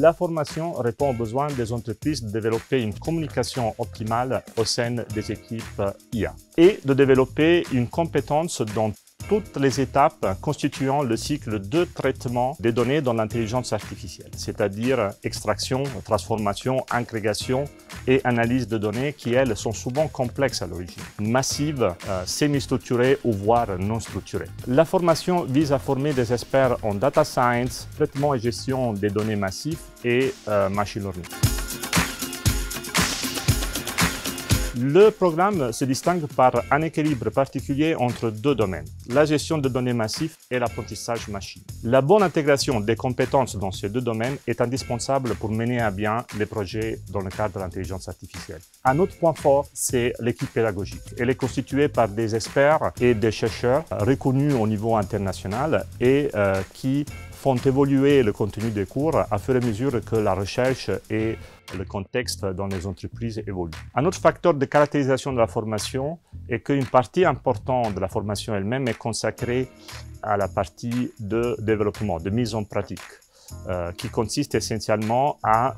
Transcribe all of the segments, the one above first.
La formation répond aux besoins des entreprises de développer une communication optimale au sein des équipes IA et de développer une compétence dans toutes les étapes constituant le cycle de traitement des données dans l'intelligence artificielle, c'est-à-dire extraction, transformation, agrégation et analyse de données qui, elles, sont souvent complexes à l'origine, massives, semi-structurées ou voire non structurées. La formation vise à former des experts en data science, traitement et gestion des données massives et machine learning. Le programme se distingue par un équilibre particulier entre deux domaines, la gestion de données massives et l'apprentissage machine. La bonne intégration des compétences dans ces deux domaines est indispensable pour mener à bien les projets dans le cadre de l'intelligence artificielle. Un autre point fort, c'est l'équipe pédagogique. Elle est constituée par des experts et des chercheurs reconnus au niveau international et qui font évoluer le contenu des cours à fur et à mesure que la recherche et le contexte dans les entreprises évoluent. Un autre facteur de caractérisation de la formation est qu'une partie importante de la formation elle-même est consacrée à la partie de développement, de mise en pratique, qui consiste essentiellement à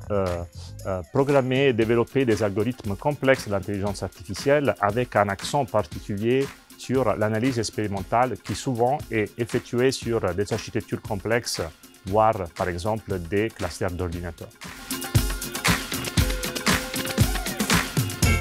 programmer et développer des algorithmes complexes de l'intelligence artificielle avec un accent particulier sur l'analyse expérimentale qui souvent est effectuée sur des architectures complexes, voire par exemple des clusters d'ordinateurs.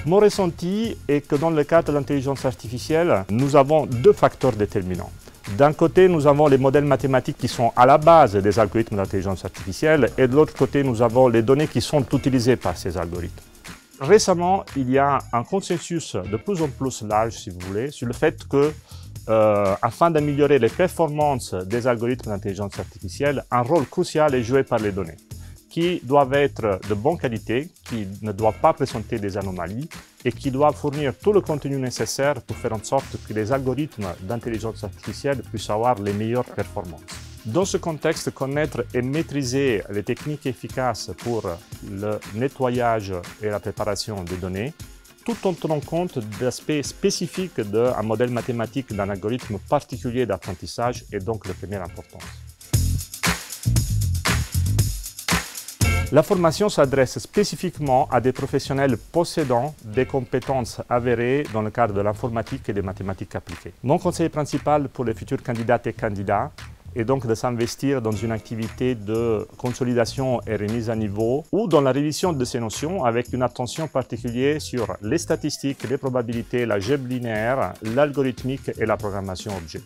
Mon ressenti est que dans le cadre de l'intelligence artificielle, nous avons deux facteurs déterminants. D'un côté, nous avons les modèles mathématiques qui sont à la base des algorithmes d'intelligence artificielle et de l'autre côté, nous avons les données qui sont utilisées par ces algorithmes. Récemment, il y a un consensus de plus en plus large, si vous voulez, sur le fait que, afin d'améliorer les performances des algorithmes d'intelligence artificielle, un rôle crucial est joué par les données, qui doivent être de bonne qualité, qui ne doivent pas présenter des anomalies et qui doivent fournir tout le contenu nécessaire pour faire en sorte que les algorithmes d'intelligence artificielle puissent avoir les meilleures performances. Dans ce contexte, connaître et maîtriser les techniques efficaces pour le nettoyage et la préparation des données, tout en tenant compte d'aspects spécifiques d'un modèle mathématique d'un algorithme particulier d'apprentissage est donc de première importance. La formation s'adresse spécifiquement à des professionnels possédant des compétences avérées dans le cadre de l'informatique et des mathématiques appliquées. Mon conseil principal pour les futurs candidates et candidats est donc de s'investir dans une activité de consolidation et remise à niveau ou dans la révision de ces notions avec une attention particulière sur les statistiques, les probabilités, l'algèbre linéaire, l'algorithmique et la programmation objet.